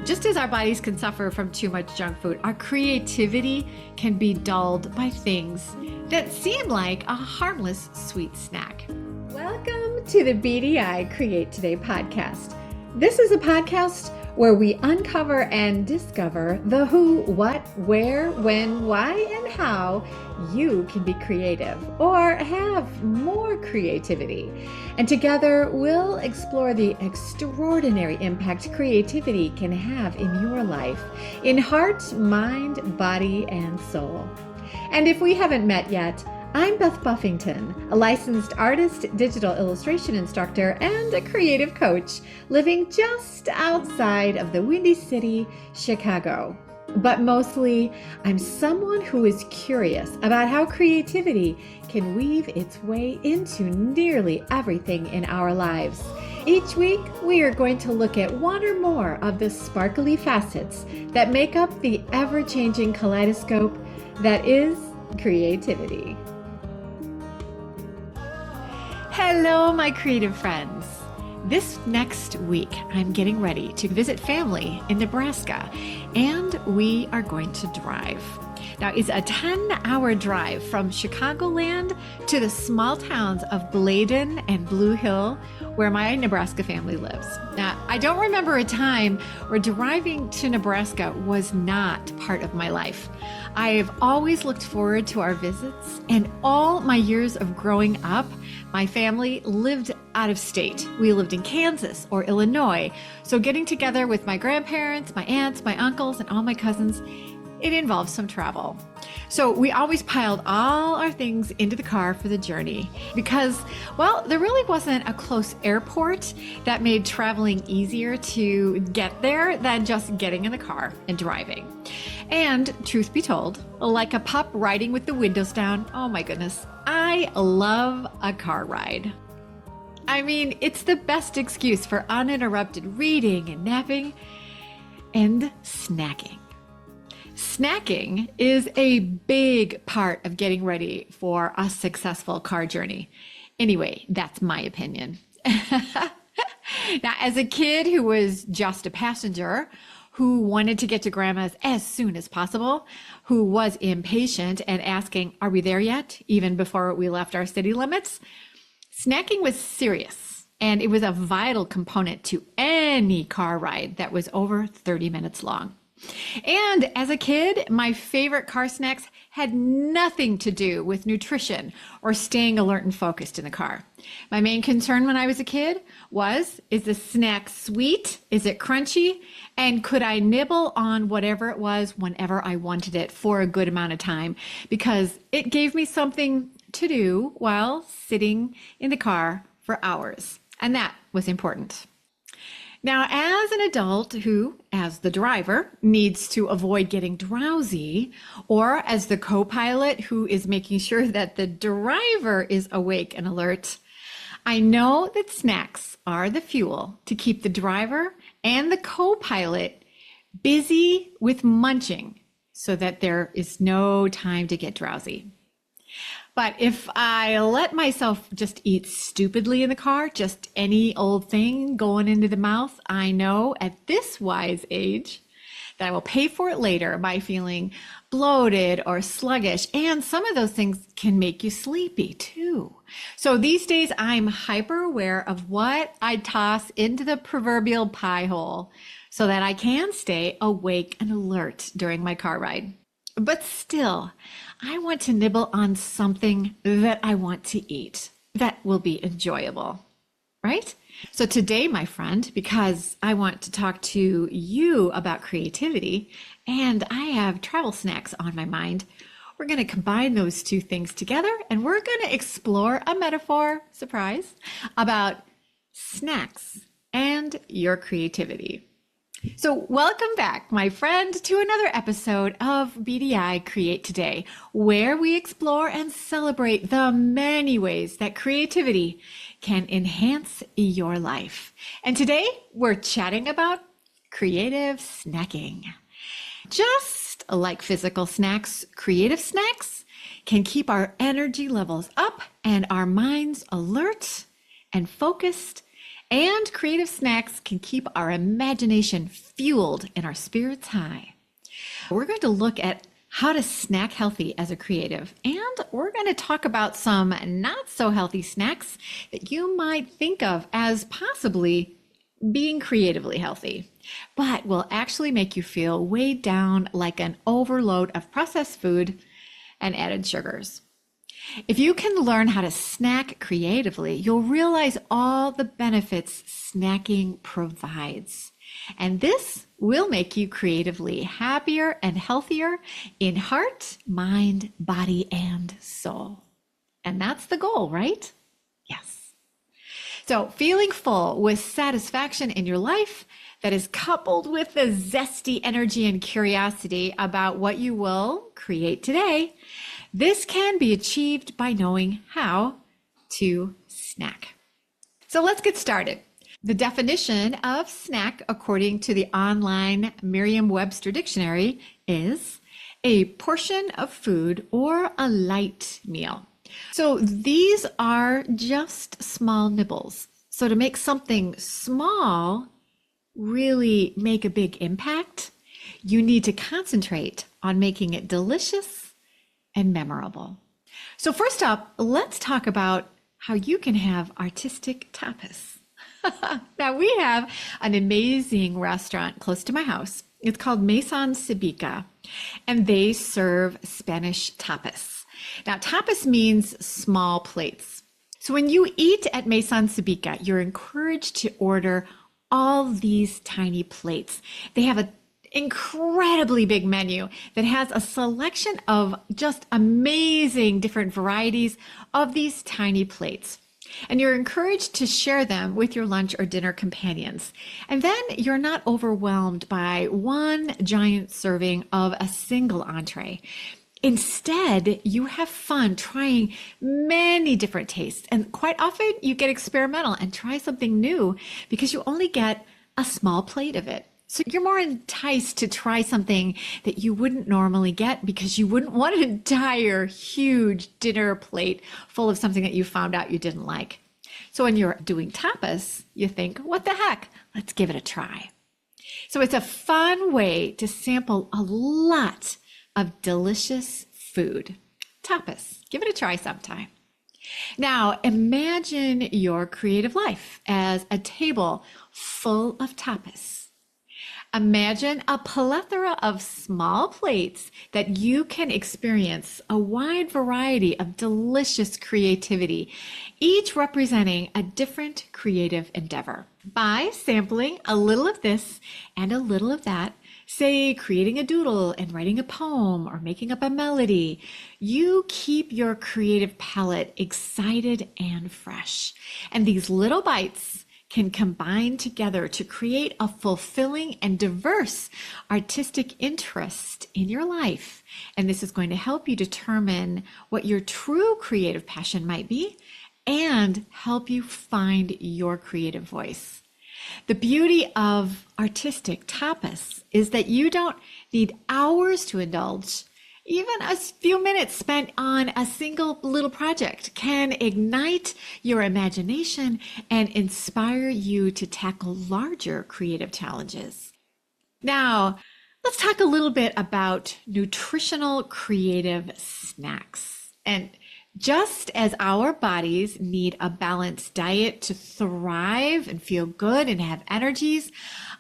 Just as our bodies can suffer from too much junk food, our creativity can be dulled by things that seem like a harmless sweet snack. Welcome to the BDI Create Today podcast. This is a podcast where we uncover and discover the who, what, where, when, why, and how you can be creative or have more creativity. And together we'll explore the extraordinary impact creativity can have in your life, in heart, mind, body, and soul. And if we haven't met yet, I'm Beth Buffington, a licensed artist, digital illustration instructor, and a creative coach living just outside of the Windy City, Chicago. But mostly, I'm someone who is curious about how creativity can weave its way into nearly everything in our lives. Each week, we are going to look at one or more of the sparkly facets that make up the ever-changing kaleidoscope that is creativity. Hello, my creative friends. This next week, I'm getting ready to visit family in Nebraska, and we are going to drive. Now, it's a 10-hour drive from Chicagoland to the small towns of Bladen and Blue Hill, where my Nebraska family lives. Now, I don't remember a time where driving to Nebraska was not part of my life. I have always looked forward to our visits, and all my years of growing up, my family lived out of state. We lived in Kansas or Illinois, so getting together with my grandparents, my aunts, my uncles, and all my cousins, it involved some travel. So we always piled all our things into the car for the journey because, well, there really wasn't a close airport that made traveling easier to get there than just getting in the car and driving. And truth be told, like a pup riding with the windows down, oh my goodness, I love a car ride. I mean, it's the best excuse for uninterrupted reading and napping and snacking. Snacking is a big part of getting ready for a successful car journey. Anyway, that's my opinion. Now, as a kid who was just a passenger, who wanted to get to grandma's as soon as possible, who was impatient and asking, are we there yet? Even before we left our city limits, snacking was serious, and it was a vital component to any car ride that was over 30 minutes long. And as a kid, my favorite car snacks had nothing to do with nutrition or staying alert and focused in the car. My main concern when I was a kid was, is the snack sweet? Is it crunchy? And could I nibble on whatever it was whenever I wanted it for a good amount of time? Because it gave me something to do while sitting in the car for hours. And that was important. Now, as an adult who, as the driver, needs to avoid getting drowsy, or as the co-pilot who is making sure that the driver is awake and alert, I know that snacks are the fuel to keep the driver and the co-pilot busy with munching so that there is no time to get drowsy. But if I let myself just eat stupidly in the car, just any old thing going into the mouth, I know at this wise age that I will pay for it later by feeling bloated or sluggish. And some of those things can make you sleepy too. So these days I'm hyper aware of what I toss into the proverbial pie hole so that I can stay awake and alert during my car ride. But still, I want to nibble on something that I want to eat that will be enjoyable, right? So today, my friend, because I want to talk to you about creativity and I have travel snacks on my mind, we're going to combine those two things together and we're going to explore a metaphor, surprise, about snacks and your creativity. So welcome back, my friend, to another episode of BDI Create Today, where we explore and celebrate the many ways that creativity can enhance your life. And today we're chatting about creative snacking. Just like physical snacks, creative snacks can keep our energy levels up and our minds alert and focused And creative snacks can keep our imagination fueled and our spirits high. We're going to look at how to snack healthy as a creative, and we're going to talk about some not so healthy snacks that you might think of as possibly being creatively healthy, but will actually make you feel weighed down like an overload of processed food and added sugars. If you can learn how to snack creatively, you'll realize all the benefits snacking provides. And this will make you creatively happier and healthier in heart, mind, body, and soul. And that's the goal, right? Yes. So feeling full with satisfaction in your life that is coupled with the zesty energy and curiosity about what you will create today, this can be achieved by knowing how to snack. So let's get started. The definition of snack, according to the online Merriam-Webster dictionary, is a portion of food or a light meal. So these are just small nibbles. So to make something small really make a big impact, you need to concentrate on making it delicious and memorable. So first up, let's talk about how you can have artistic tapas. Now we have an amazing restaurant close to my house. It's called Maison Cibica, and they serve Spanish tapas. Now tapas means small plates. So when you eat at Maison Cibica, you're encouraged to order all these tiny plates. They have an incredibly big menu that has a selection of just amazing different varieties of these tiny plates. And you're encouraged to share them with your lunch or dinner companions. And then you're not overwhelmed by one giant serving of a single entree. Instead, you have fun trying many different tastes. And quite often you get experimental and try something new because you only get a small plate of it. So you're more enticed to try something that you wouldn't normally get because you wouldn't want an entire huge dinner plate full of something that you found out you didn't like. So when you're doing tapas, you think, what the heck? Let's give it a try. So it's a fun way to sample a lot of delicious food. Tapas, give it a try sometime. Now imagine your creative life as a table full of tapas. Imagine a plethora of small plates that you can experience a wide variety of delicious creativity, each representing a different creative endeavor. By sampling a little of this and a little of that, say creating a doodle and writing a poem or making up a melody, you keep your creative palette excited and fresh. And these little bites can combine together to create a fulfilling and diverse artistic interest in your life. And this is going to help you determine what your true creative passion might be and help you find your creative voice. The beauty of artistic tapas is that you don't need hours to indulge. Even a few minutes spent on a single little project can ignite your imagination and inspire you to tackle larger creative challenges. Now, let's talk a little bit about nutritional creative snacks. And just as our bodies need a balanced diet to thrive and feel good and have energies,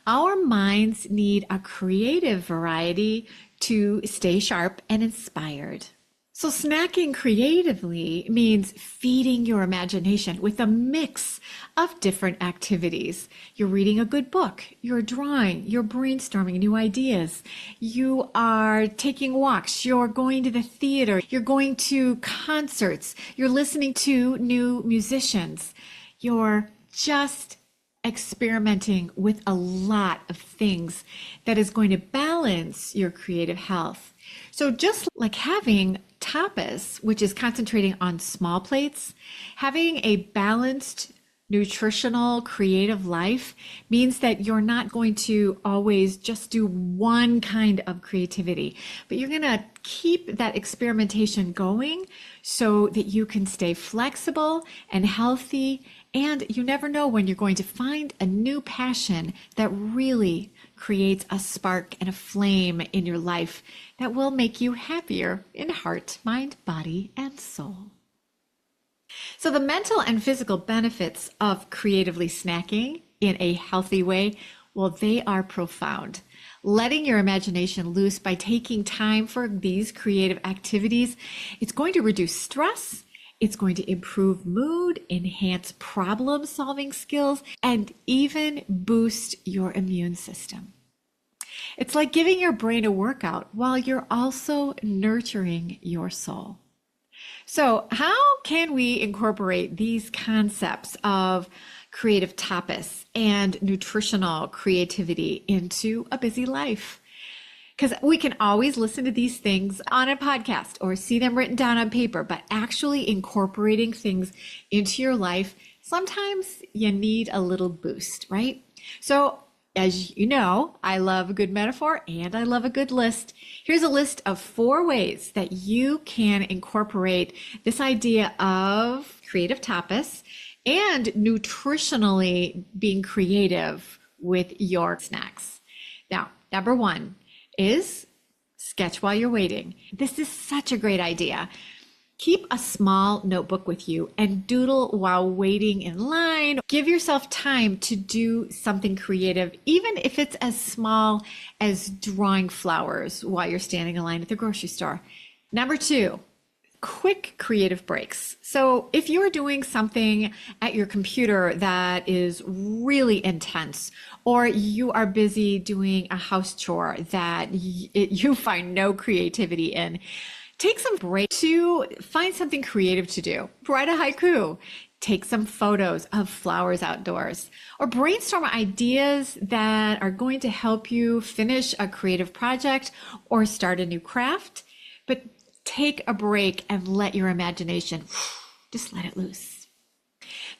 our minds need a creative variety to stay sharp and inspired. So snacking creatively means feeding your imagination with a mix of different activities. You're reading a good book, you're drawing, you're brainstorming new ideas, you are taking walks, you're going to the theater, you're going to concerts, you're listening to new musicians, you're just experimenting with a lot of things that is going to balance your creative health. So just like having tapas, which is concentrating on small plates, having a balanced Nutritional creative life means that you're not going to always just do one kind of creativity, but you're going to keep that experimentation going so that you can stay flexible and healthy. And you never know when you're going to find a new passion that really creates a spark and a flame in your life that will make you happier in heart, mind, body, and soul. So the mental and physical benefits of creatively snacking in a healthy way, well, they are profound. Letting your imagination loose by taking time for these creative activities, it's going to reduce stress, it's going to improve mood, enhance problem-solving skills, and even boost your immune system. It's like giving your brain a workout while you're also nurturing your soul. So how can we incorporate these concepts of creative tapas and nutritional creativity into a busy life? Because we can always listen to these things on a podcast or see them written down on paper, but actually incorporating things into your life, sometimes you need a little boost, right? So as you know, I love a good metaphor and I love a good list. Here's a list of 4 ways that you can incorporate this idea of creative tapas and nutritionally being creative with your snacks. Now, number 1 is sketch while you're waiting. This is such a great idea. Keep a small notebook with you and doodle while waiting in line. Give yourself time to do something creative, even if it's as small as drawing flowers while you're standing in line at the grocery store. Number 2, quick creative breaks. So if you're doing something at your computer that is really intense, or you are busy doing a house chore that you find no creativity in, take some break to find something creative to do. Write a haiku, take some photos of flowers outdoors, or brainstorm ideas that are going to help you finish a creative project or start a new craft. But take a break and let your imagination, just let it loose.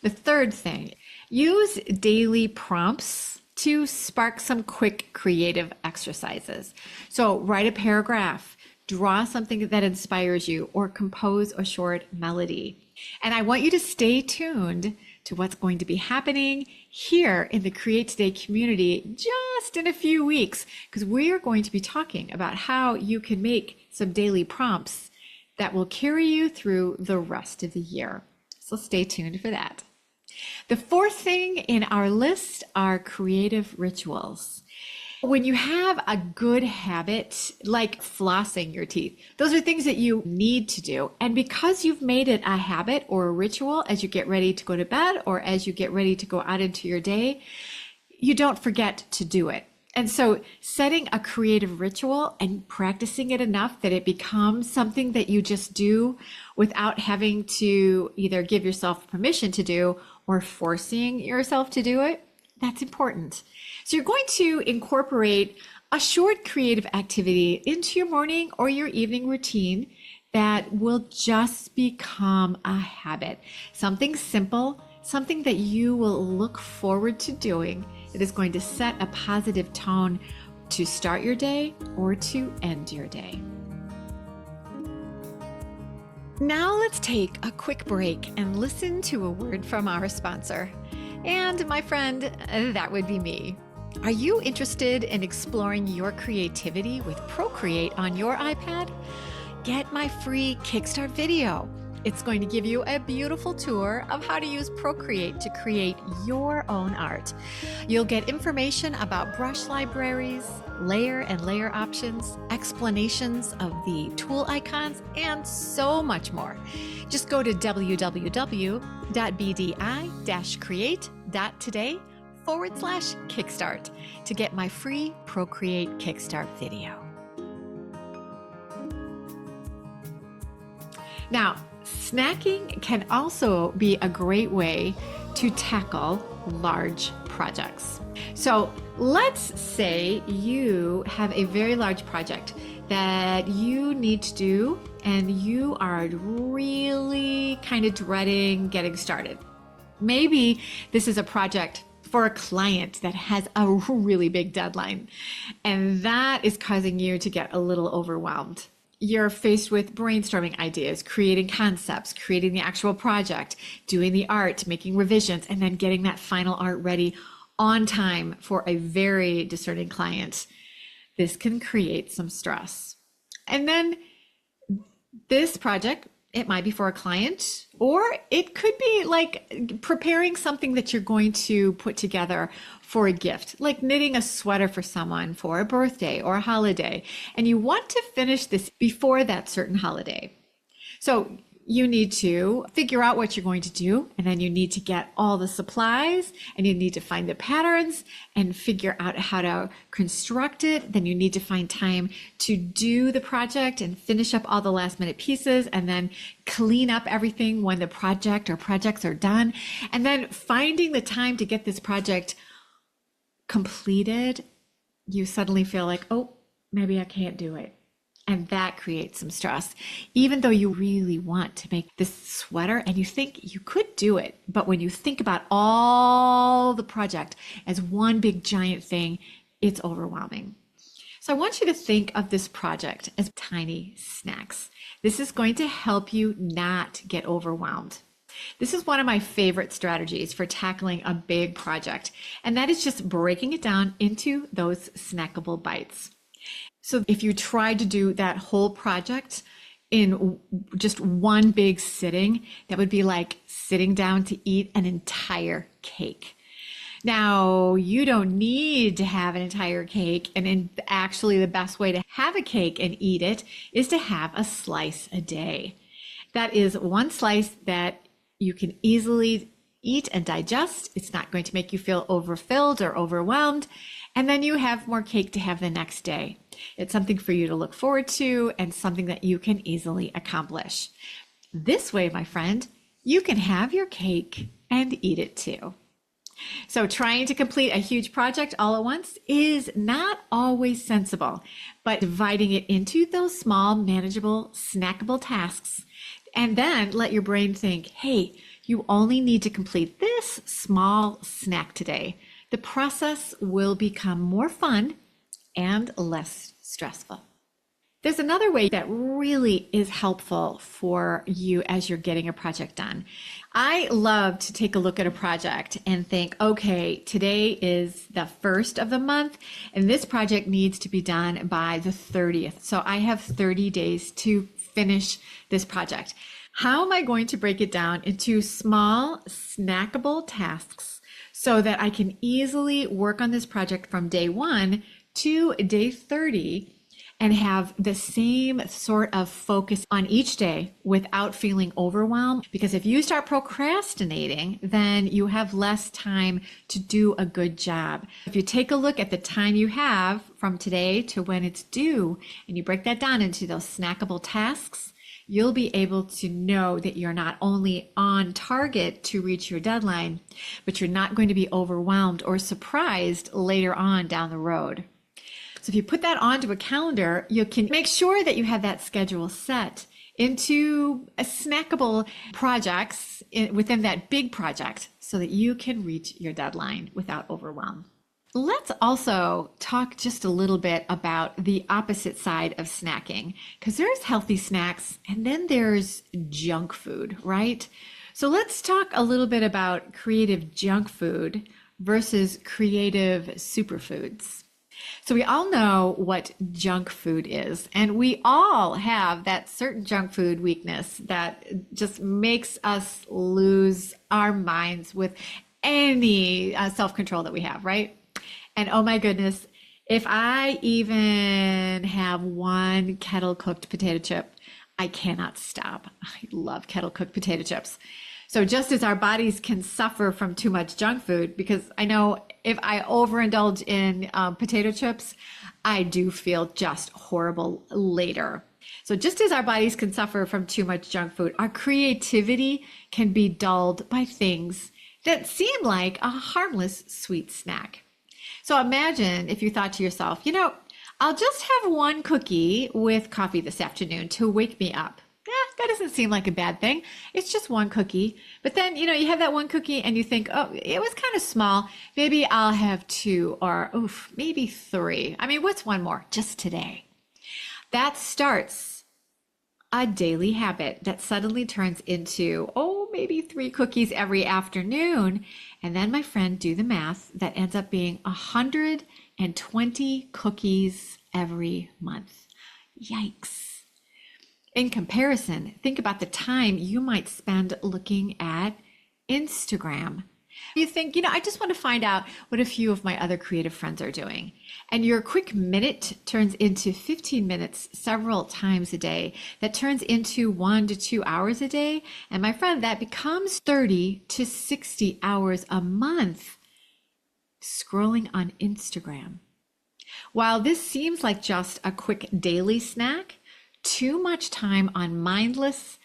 The third thing, use daily prompts to spark some quick creative exercises. So write a paragraph, draw something that inspires you, or compose a short melody. And I want you to stay tuned to what's going to be happening here in the Create Today community just in a few weeks, because we are going to be talking about how you can make some daily prompts that will carry you through the rest of the year. So stay tuned for that. The 4th thing in our list are creative rituals. When you have a good habit, like flossing your teeth, those are things that you need to do. And because you've made it a habit or a ritual as you get ready to go to bed or as you get ready to go out into your day, you don't forget to do it. And so setting a creative ritual and practicing it enough that it becomes something that you just do without having to either give yourself permission to do or forcing yourself to do it, that's important. So you're going to incorporate a short creative activity into your morning or your evening routine that will just become a habit. Something simple, something that you will look forward to doing. It is going to set a positive tone to start your day or to end your day. Now let's take a quick break and listen to a word from our sponsor. And my friend, that would be me. Are you interested in exploring your creativity with Procreate on your iPad? Get my free Kickstart video. It's going to give you a beautiful tour of how to use Procreate to create your own art. You'll get information about brush libraries, layer and layer options, explanations of the tool icons, and so much more. Just go to www.bdi-create.today/Kickstart to get my free Procreate Kickstart video. Now, snacking can also be a great way to tackle large projects. So let's say you have a very large project that you need to do and you are really kind of dreading getting started. Maybe this is a project for a client that has a really big deadline, and that is causing you to get a little overwhelmed. You're faced with brainstorming ideas, creating concepts, creating the actual project, doing the art, making revisions, and then getting that final art ready on time for a very discerning client. This can create some stress. And then this project, it might be for a client, or it could be like preparing something that you're going to put together for a gift, like knitting a sweater for someone for a birthday or a holiday. And you want to finish this before that certain holiday. So you need to figure out what you're going to do, and then you need to get all the supplies, and you need to find the patterns and figure out how to construct it. Then you need to find time to do the project and finish up all the last minute pieces, and then clean up everything when the project or projects are done. And then finding the time to get this project completed, you suddenly feel like, oh, maybe I can't do it. And that creates some stress, even though you really want to make this sweater and you think you could do it. But when you think about all the project as one big giant thing, it's overwhelming. So I want you to think of this project as tiny snacks. This is going to help you not get overwhelmed. This is one of my favorite strategies for tackling a big project, and that is just breaking it down into those snackable bites. So if you try to do that whole project in just one big sitting, that would be like sitting down to eat an entire cake. Now, you don't need to have an entire cake, and actually the best way to have a cake and eat it is to have a slice a day. That is one slice that you can easily eat and digest. It's not going to make you feel overfilled or overwhelmed. And then you have more cake to have the next day. It's something for you to look forward to and something that you can easily accomplish. This way, my friend, you can have your cake and eat it too. So trying to complete a huge project all at once is not always sensible, but dividing it into those small, manageable, snackable tasks, and then let your brain think, hey, you only need to complete this small snack today. The process will become more fun and less stressful. There's another way that really is helpful for you as you're getting a project done. I love to take a look at a project and think, okay, today is the 1st of the month, and this project needs to be done by the 30th. So I have 30 days to finish this project. How am I going to break it down into small, snackable tasks so that I can easily work on this project from day 1 to day 30 and have the same sort of focus on each day without feeling overwhelmed? Because if you start procrastinating, then you have less time to do a good job. If you take a look at the time you have from today to when it's due, and you break that down into those snackable tasks, you'll be able to know that you're not only on target to reach your deadline, but you're not going to be overwhelmed or surprised later on down the road. So if you put that onto a calendar, you can make sure that you have that schedule set into a snackable projects within that big project so that you can reach your deadline without overwhelm. Let's also talk just a little bit about the opposite side of snacking, because there's healthy snacks and then there's junk food, right? So let's talk a little bit about creative junk food versus creative superfoods. So we all know what junk food is, and we all have that certain junk food weakness that just makes us lose our minds with any self-control that we have, right? And oh my goodness, if I even have one kettle cooked potato chip, I cannot stop. I love kettle cooked potato chips. So just as our bodies can suffer from too much junk food, because I know if I overindulge in potato chips, I do feel just horrible later. So just as our bodies can suffer from too much junk food, our creativity can be dulled by things that seem like a harmless sweet snack. So imagine if you thought to yourself, you know, I'll just have one cookie with coffee this afternoon to wake me up. That doesn't seem like a bad thing. It's just one cookie. But then, you have that one cookie and you think, oh, it was kind of small. Maybe I'll have two or oof, maybe three. I mean, what's one more? Just today. That starts a daily habit that suddenly turns into, oh, maybe three cookies every afternoon. And then, my friend, do the math. That ends up being 120 cookies every month. Yikes. In comparison, think about the time you might spend looking at Instagram. You think, I just want to find out what a few of my other creative friends are doing. And your quick minute turns into 15 minutes several times a day. That turns into 1 to 2 hours a day. And my friend, that becomes 30 to 60 hours a month scrolling on Instagram. While this seems like just a quick daily snack, too much time on mindless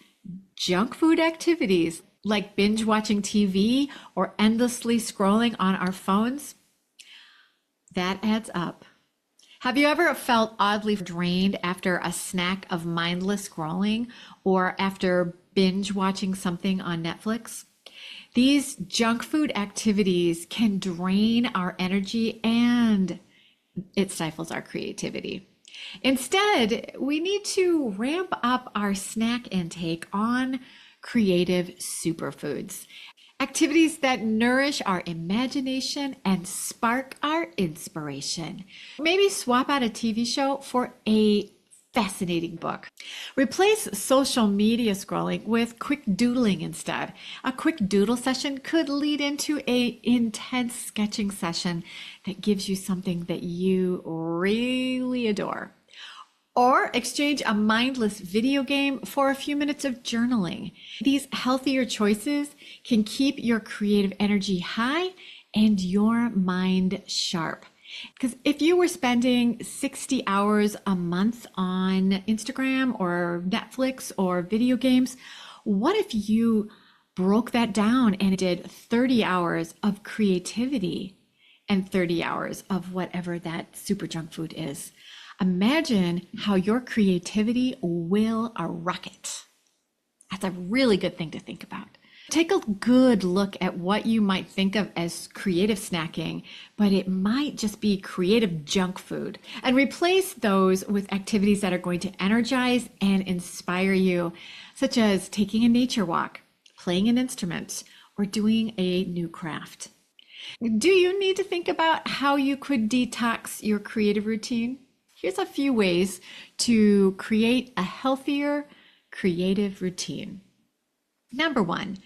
junk food activities like binge watching TV or endlessly scrolling on our phones, that adds up. Have you ever felt oddly drained after a snack of mindless scrolling or after binge watching something on Netflix? These junk food activities can drain our energy and it stifles our creativity. Instead, we need to ramp up our snack intake on creative superfoods, activities that nourish our imagination and spark our inspiration. Maybe swap out a TV show for a fascinating book. Replace social media scrolling with quick doodling instead. A quick doodle session could lead into an intense sketching session that gives you something that you really adore. Or exchange a mindless video game for a few minutes of journaling. These healthier choices can keep your creative energy high and your mind sharp. Because if you were spending 60 hours a month on Instagram or Netflix or video games, what if you broke that down and did 30 hours of creativity and 30 hours of whatever that super junk food is? Imagine how your creativity will rocket. That's a really good thing to think about. Take a good look at what you might think of as creative snacking, but it might just be creative junk food, and replace those with activities that are going to energize and inspire you, such as taking a nature walk, playing an instrument, or doing a new craft. Do you need to think about how you could detox your creative routine? Here's a few ways to create a healthier creative routine. Number one,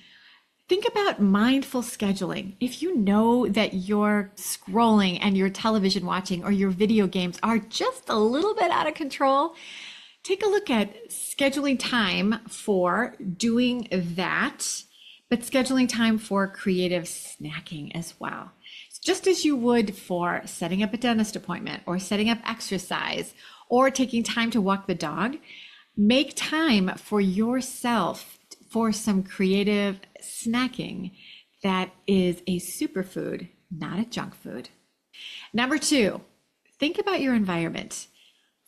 think about mindful scheduling. If you know that your scrolling and your television watching or your video games are just a little bit out of control, take a look at scheduling time for doing that, but scheduling time for creative snacking as well. Just as you would for setting up a dentist appointment or setting up exercise or taking time to walk the dog, make time for yourself for some creative snacking that is a superfood, not a junk food. Number two, think about your environment.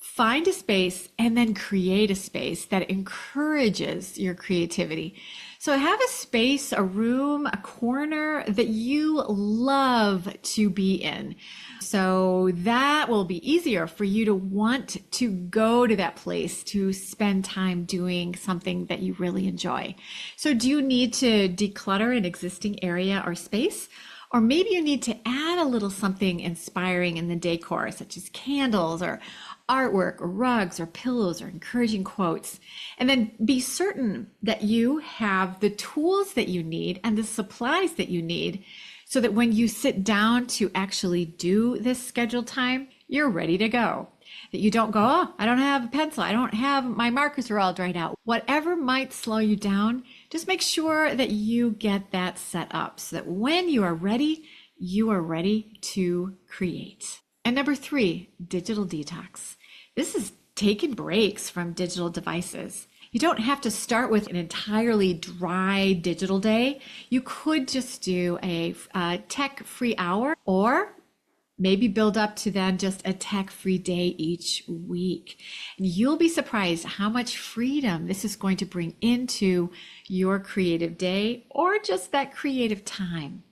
Find a space and then create a space that encourages your creativity. So have a space, a room, a corner that you love to be in. So that will be easier for you to want to go to that place to spend time doing something that you really enjoy. So do you need to declutter an existing area or space? Or maybe you need to add a little something inspiring in the decor, such as candles or artwork or rugs or pillows or encouraging quotes. And then be certain that you have the tools that you need and the supplies that you need so that when you sit down to actually do this scheduled time, you're ready to go. That you don't go, oh, I don't have a pencil, I don't have, my markers are all dried out. Whatever might slow you down, just make sure that you get that set up so that when you are ready to create. And number three, digital detox. This is taking breaks from digital devices. You don't have to start with an entirely dry digital day. You could just do a tech-free hour or Maybe build up to then just a tech-free day each week. And you'll be surprised how much freedom this is going to bring into your creative day or just that creative time.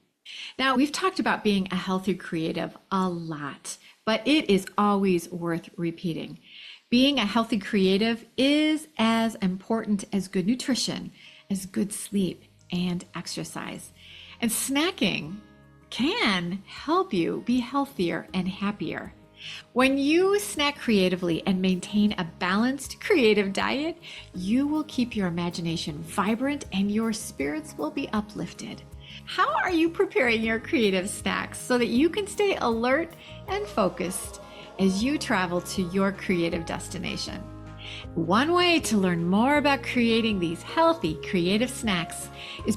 Now, we've talked about being a healthy creative a lot, but it is always worth repeating. Being a healthy creative is as important as good nutrition, as good sleep and exercise. And snacking can help you be healthier and happier. When you snack creatively and maintain a balanced creative diet, you will keep your imagination vibrant and your spirits will be uplifted. How are you preparing your creative snacks so that you can stay alert and focused as you travel to your creative destination? One way to learn more about creating these healthy creative snacks is